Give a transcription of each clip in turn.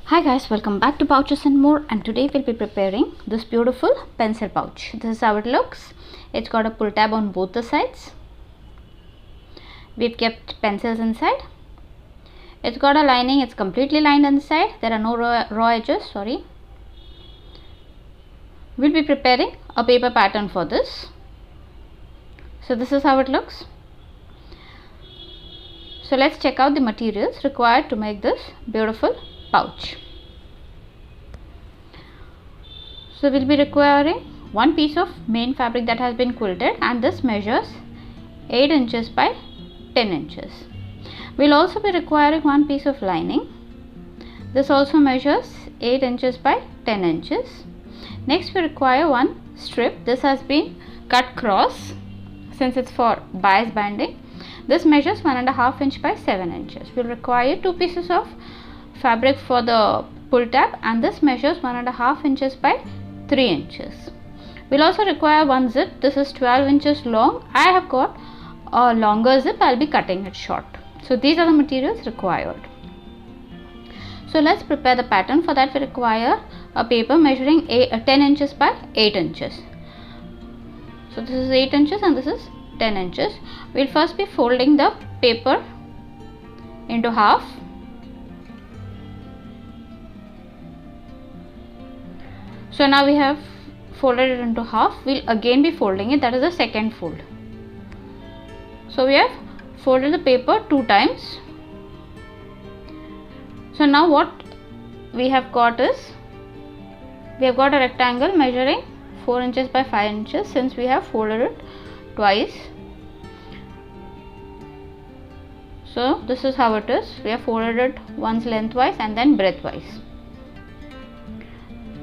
Hi guys, welcome back to Pouches and More, and today we'll be preparing this beautiful pencil pouch. This is how it looks. It's got a pull tab on both the sides. We've kept pencils inside. It's got a lining, it's completely lined inside. There are no raw edges, sorry. We'll be preparing a paper pattern for this. So this is how it looks. So let's check out the materials required to make this beautiful pouch. So we'll be requiring one piece of main fabric that has been quilted, and this measures 8 inches by 10 inches. We'll also be requiring one piece of lining. This also measures 8 inches by 10 inches. Next we require one strip. This has been cut cross since it's for bias binding. This measures 1.5 inch by 7 inches. We'll require 2 pieces of fabric for the pull tab, and this measures 1.5 inches by 3 inches. We'll also require one zip. This is 12 inches long. I have got a longer zip. I'll be cutting it short. So these are the materials required. So let's prepare the pattern. For that we require a paper measuring 10 inches by 8 inches. So this is 8 inches and this is 10 inches. We'll first be folding the paper into half. So now we have folded it into half. We'll again be folding it. That is the second fold. So we have folded the paper 2 times. So now what we have got is, we have got a rectangle measuring 4 inches by 5 inches since we have folded it twice. So this is how it is. We have folded it once lengthwise and then breadthwise.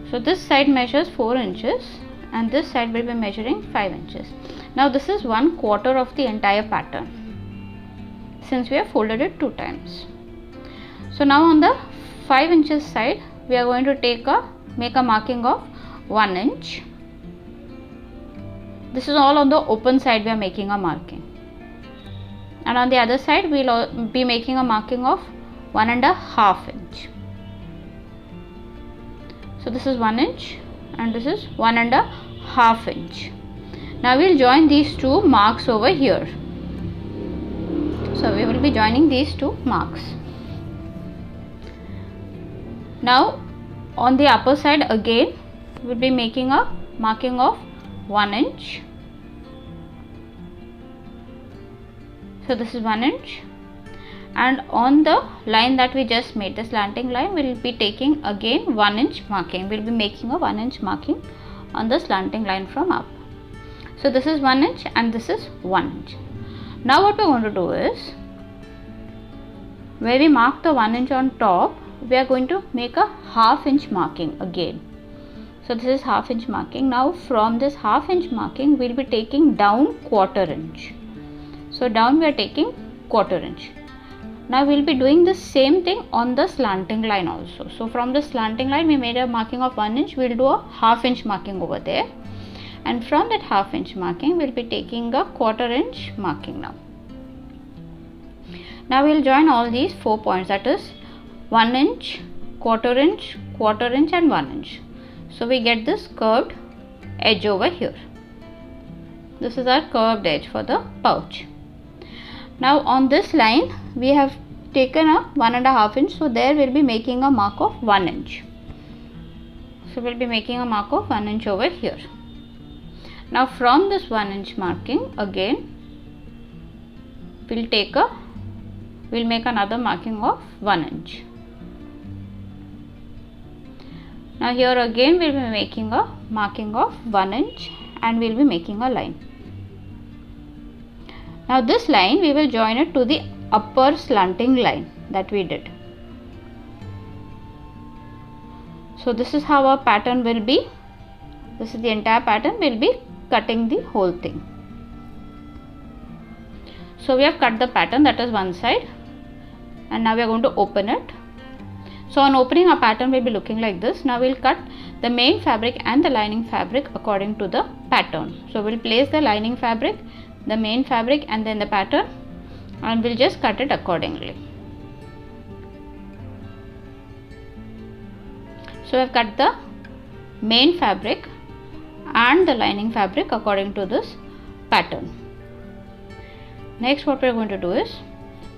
So this side measures 4 inches and this side will be measuring 5 inches. Now this is 1/4 of the entire pattern since we have folded it 2 times. So now on the 5 inches side we are going to make a marking of 1 inch. This is all on the open side we are making a marking, and on the other side we will be making a marking of 1.5 inch. So this is 1 inch and this is 1.5 inch. Now we will join these two marks over here. So we will be joining these two marks. Now on the upper side again we will be making a marking of 1 inch. So this is 1 inch, and on the line that we just made, the slanting line, we will be taking again 1 inch marking. We will be making a 1 inch marking on the slanting line from up. So this is 1 inch and this is 1 inch. Now what we are going to do is, where we mark the 1 inch on top, we are going to make a 1/2 inch marking again. So this is 1/2 inch marking. Now from this 1/2 inch marking we will be taking down 1/4 inch. So down we are taking 1/4 inch. Now we will be doing the same thing on the slanting line also. So from the slanting line we made a marking of 1 inch. We will do a 1/2 inch marking over there, and from that 1/2 inch marking we will be taking a 1/4 inch marking now. Now we will join all these 4 points, that is 1 inch, 1/4 inch, 1/4 inch and 1 inch. So we get this curved edge over here. This is our curved edge for the pouch. Now on this line we have taken a 1.5 inch. So there we will be making a mark of 1 inch. So we will be making a mark of 1 inch over here. Now from this 1 inch marking again we'll make another marking of 1 inch. Now here again we will be making a marking of 1 inch and we will be making a line. Now this line we will join it to the upper slanting line that we did. So this is how our pattern will be. This is the entire pattern. We will be cutting the whole thing. So we have cut the pattern, that is one side, and now we are going to open it. So on opening, our pattern will be looking like this. Now we will cut the main fabric and the lining fabric according to the pattern. So we will place the lining fabric, the main fabric and then the pattern, and we'll just cut it accordingly. So I have cut the main fabric and the lining fabric according to this pattern. Next, what we are going to do is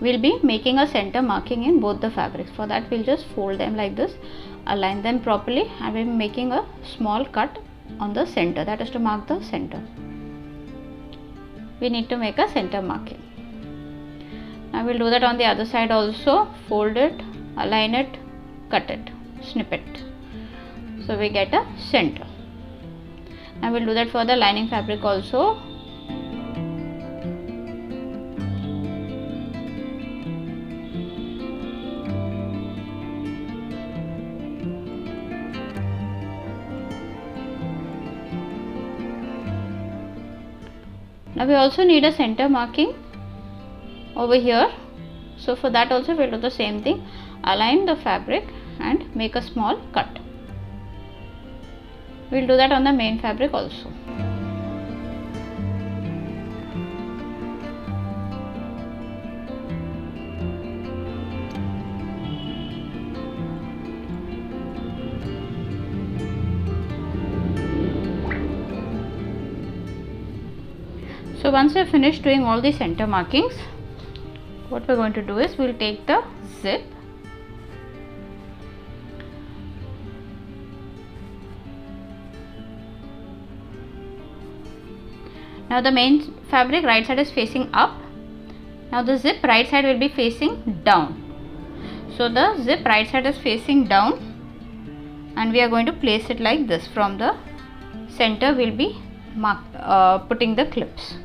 we'll be making a center marking in both the fabrics. For that, we'll just fold them like this, align them properly, and we'll be making a small cut on the center, that is to mark the center. We need to make a center marking. Now we'll do that on the other side also. Fold it, align it, cut it, snip it, so we get a center. Now we'll do that for the lining fabric also. Now we also need a center marking over here, so for that also we'll do the same thing. Align the fabric and make a small cut. We'll do that on the main fabric also. So once we have finished doing all the center markings, what we are going to do is we'll take the zip, now the main fabric right side is facing up, now the zip right side will be facing down. So the zip right side is facing down and we are going to place it like this. From the center we'll be putting the clips.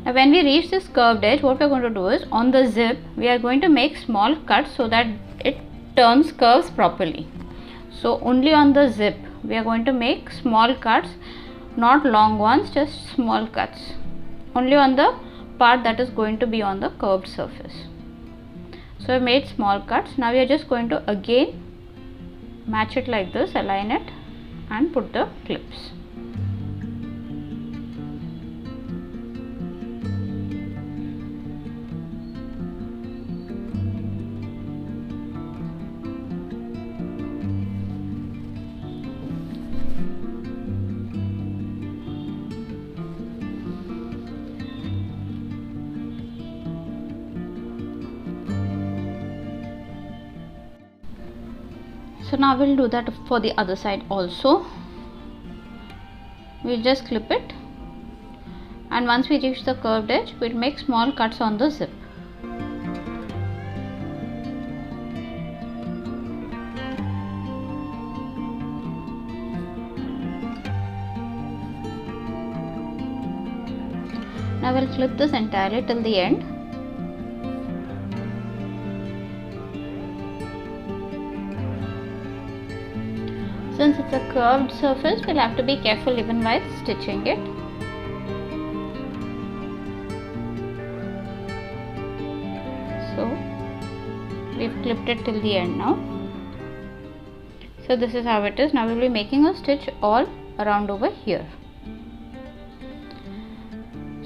Now when we reach this curved edge, what we are going to do is on the zip we are going to make small cuts so that it turns curves properly. So only on the zip we are going to make small cuts, not long ones, just small cuts only on the part that is going to be on the curved surface. So I made small cuts. Now we are just going to again match it like this, align it and put the clips. So now we'll do that for the other side also. We'll just clip it, and once we reach the curved edge we'll make small cuts on the zip. Now we'll clip this entirely till the end. Since it's a curved surface, we'll have to be careful even while stitching it. So we've clipped it till the end now. So this is how it is. Now we'll be making a stitch all around over here.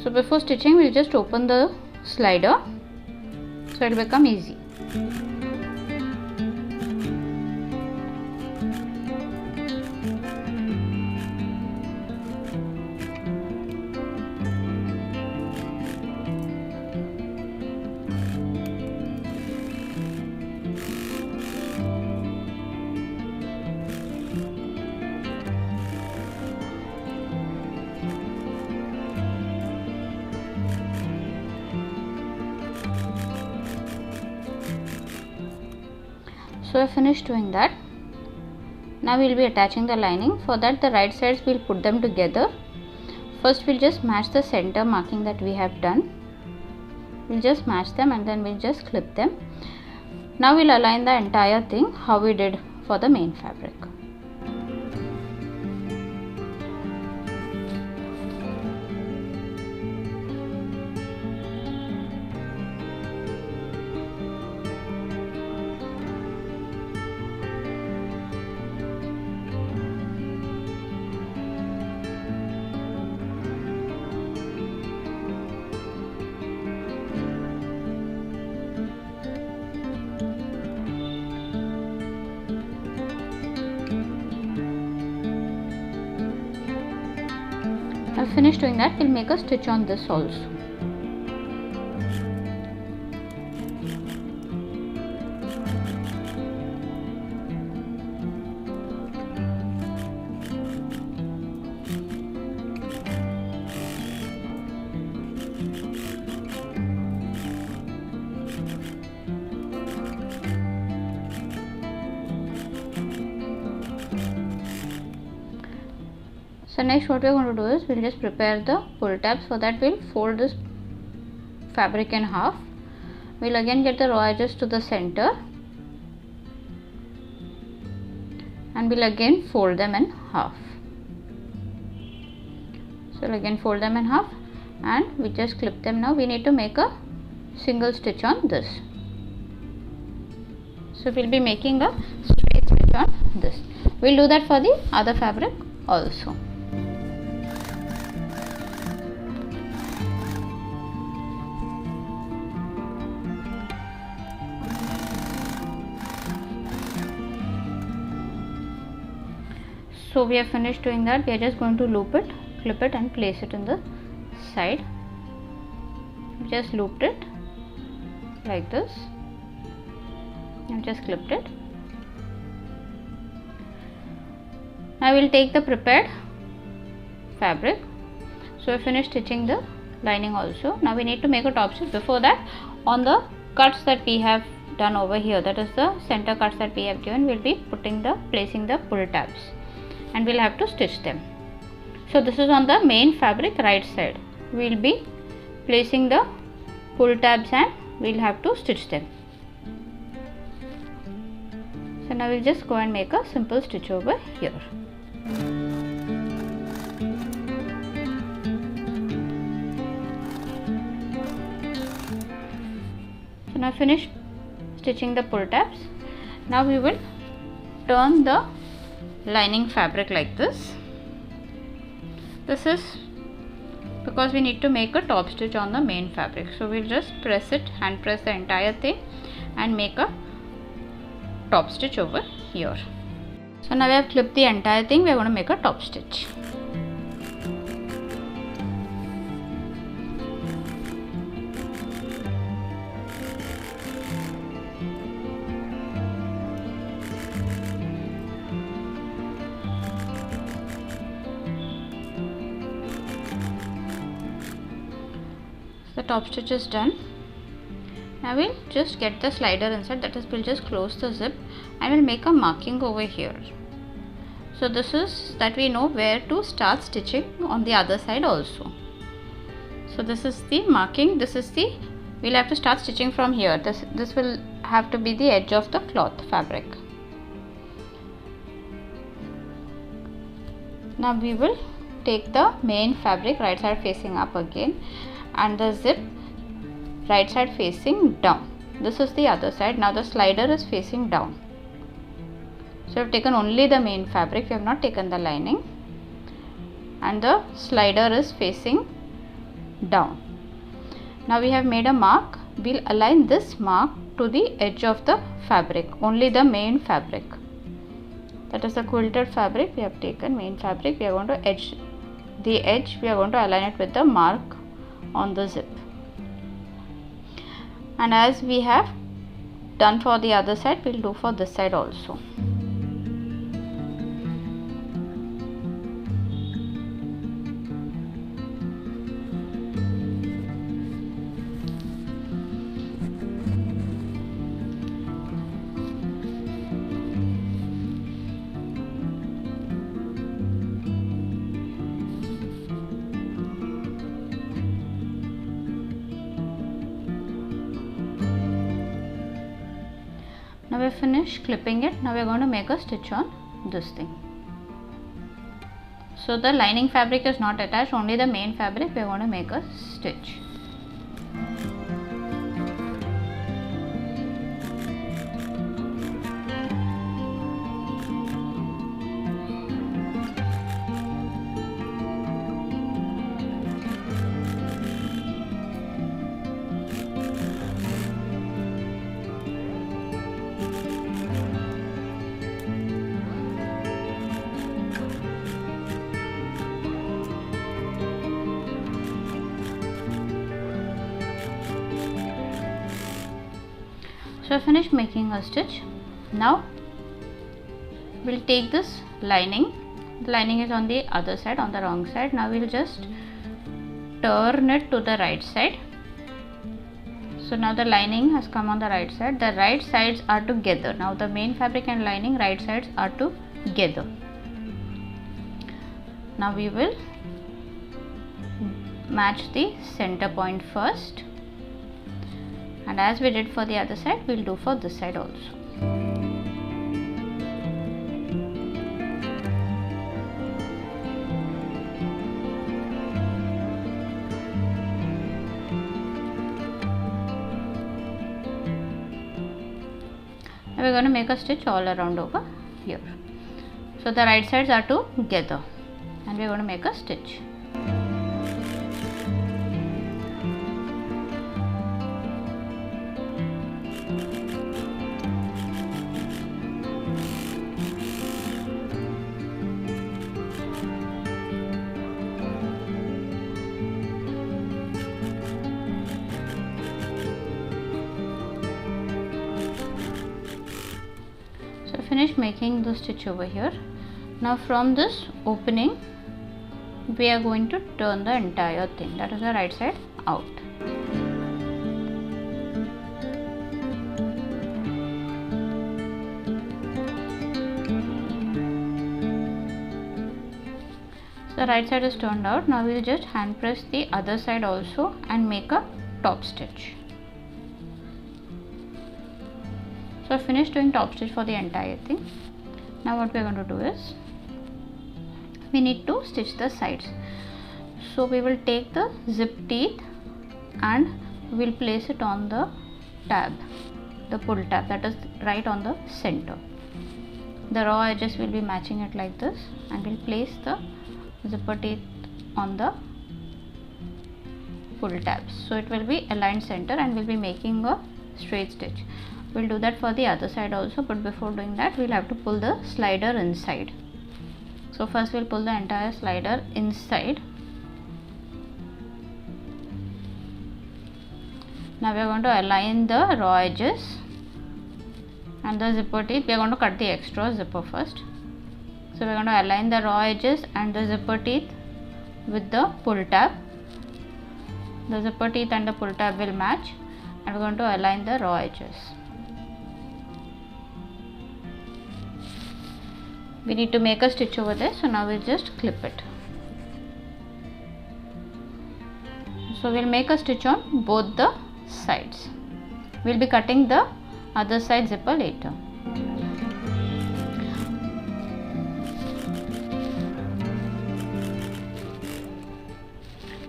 So before stitching, we'll just open the slider so it will become easy. So I finished doing that. Now we will be attaching the lining. For that, the right sides we'll put them together. First we'll just match the center marking that we have done. We'll just match them and then we'll just clip them. Now we'll align the entire thing how we did for the main fabric. finish doing that, we'll make a stitch on this also. So next what we are going to do is we'll just prepare the pull tabs. For that we'll fold this fabric in half. We'll again get the raw edges to the center and we'll again fold them in half. So we'll again fold them in half and we just clip them. Now we need to make a single stitch on this. So we'll be making a straight stitch on this. We'll do that for the other fabric also. So we have finished doing that. We are just going to loop it, clip it and place it in the side. Just looped it like this and just clipped it. Now we will take the prepared fabric. So we finished stitching the lining also. Now we need to make a top stitch. Before that, on the cuts that we have done over here, that is the center cuts that we have given, we'll be placing the pull tabs and we'll have to stitch them. So this is on the main fabric right side. We'll be placing the pull tabs and we'll have to stitch them. So now we'll just go and make a simple stitch over here. So now finish stitching the pull tabs. Now we will turn the lining fabric like this. This is because we need to make a top stitch on the main fabric. So we'll just press it, hand press the entire thing and make a top stitch over here. So now we have clipped the entire thing. We are going to make a top stitch. The top stitch is done. Now we'll just get the slider inside, that is we'll just close the zip and we'll make a marking over here. So this is that we know where to start stitching on the other side also. So this is the marking, we'll have to start stitching from here. This will have to be the edge of the cloth fabric. Now we will take the main fabric right side facing up again and the zip right side facing down. This is the other side. Now the slider is facing down. So we have taken only the main fabric, we have not taken the lining, and the slider is facing down. Now we have made a mark. We'll align this mark to the edge of the fabric, only the main fabric. That is the quilted fabric. We have taken main fabric. We are going to edge the edge. We are going to align it with the mark on the zip. And as we have done for the other side, we'll do for this side also. Now we have finished clipping it. Now we are going to make a stitch on this thing. So the lining fabric is not attached, only the main fabric we are going to make a stitch. So I finished making a stitch. Now we'll take this lining. The lining is on the other side, on the wrong side. Now we'll just turn it to the right side. So now the lining has come on the right side. The right sides are together. Now the main fabric and lining right sides are together. Now we will match the center point first, and as we did for the other side, we'll do for this side also. Now we're going to make a stitch all around over here. So the right sides are together, and we're going to make a stitch. Finish making the stitch over here. Now from this opening we are going to turn the entire thing, that is the right side, out. So the right side is turned out. Now we will just hand press the other side also and make a top stitch. So I finished doing top stitch for the entire thing. Now what we are going to do is, we need to stitch the sides. So we will take the zip teeth and we will place it on the tab, the pull tab, that is right on the center. The raw edges will be matching it like this, and we'll place the zipper teeth on the pull tabs. So it will be aligned center and we'll be making a straight stitch. We'll do that for the other side also, but before doing that we'll have to pull the slider inside. So first we'll pull the entire slider inside. Now we are going to align the raw edges and the zipper teeth. We are going to cut the extra zipper first. So we are going to align the raw edges and the zipper teeth with the pull tab. The zipper teeth and the pull tab will match, and we are going to align the raw edges. We need to make a stitch over there, so now we'll just clip it. So we'll make a stitch on both the sides. We'll be cutting the other side zipper later.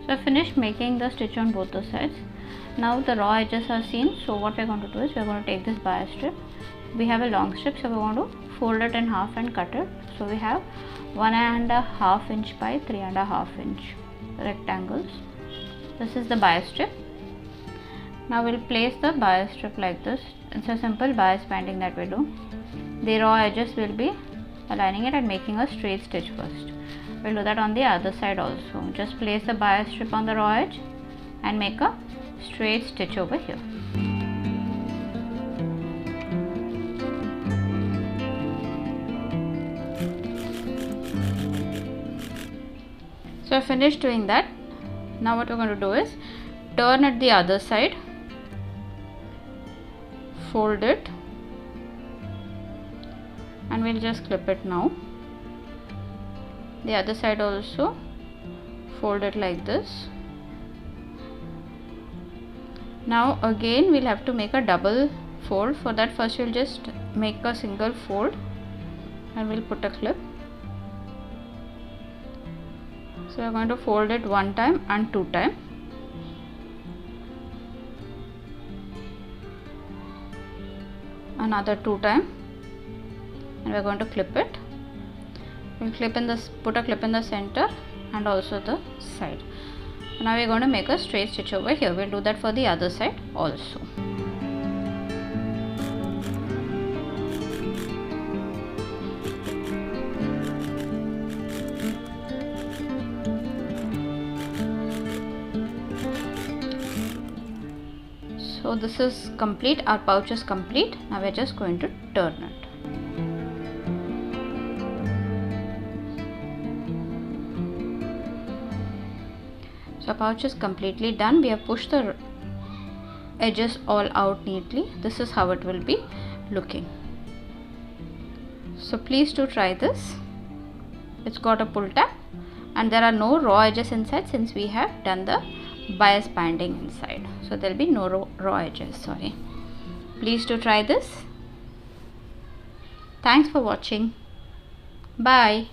So I finished making the stitch on both the sides. Now the raw edges are seen, so what we're going to do is we're going to take this bias strip. We have a long strip, so we want to fold it in half and cut it. So we have 1.5 inch by 3.5 inch rectangles. This is the bias strip. Now we'll place the bias strip like this. It's a simple bias banding that we do. The raw edges will be aligning it and making a straight stitch first. We'll do that on the other side also. Just place the bias strip on the raw edge and make a straight stitch over here. So I finished doing that. Now what we're going to do is turn it the other side, fold it, and we'll just clip it now. The other side also fold it like this. Now again we'll have to make a double fold. For that first we'll just make a single fold and we'll put a clip. So we're going to fold it one time and two times. Another two times, and we're going to clip it. We'll clip in this, put a clip in the center and also the side. Now we're going to make a straight stitch over here. We'll do that for the other side also. So this is complete, our pouch is complete. Now we're just going to turn it. So our pouch is completely done. We have pushed the edges all out neatly. This is how it will be looking. So please do try this. It's got a pull tab and there are no raw edges inside since we have done the bias banding inside. So there will be no raw edges, sorry. Please do try this. Thanks for watching. Bye.